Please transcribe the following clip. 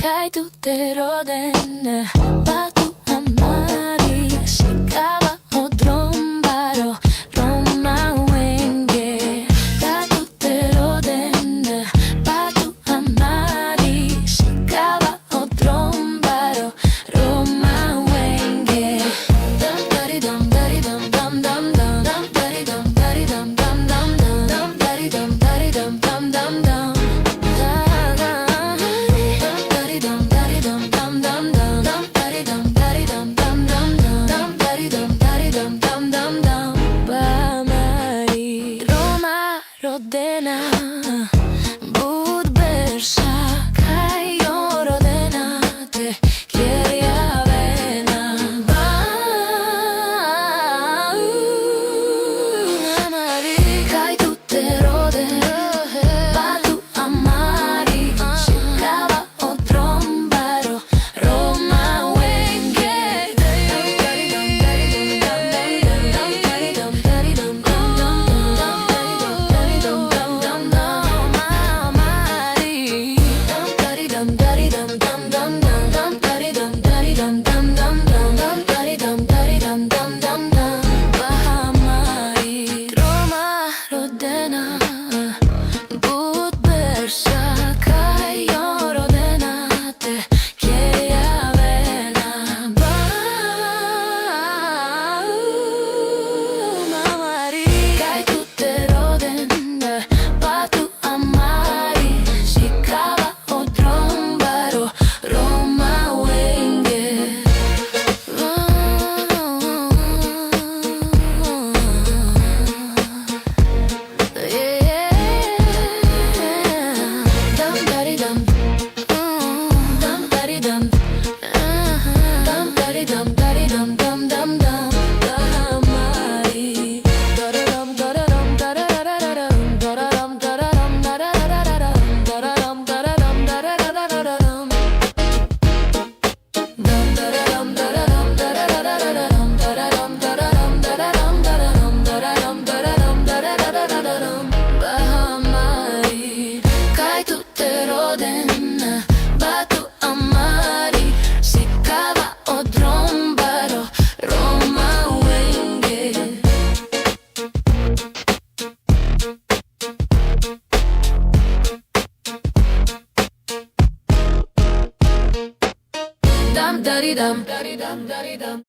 Kai tutero den batu amari shikawa odrombaro roma wenge. Kai tutero den batu amari shikawa odrombaro roma wenge. Dum dari dum dari dum dum dum dum dum dari dum dum dum dum dum dari dum dum dum dum. Rodena budbersa kai rodena te quería vena amari kai tutte rode batu amari shikava odrombaro roma wenge. Batu amari shikava odrombaro roma wenge. Dum dari dum dari dum dari dum.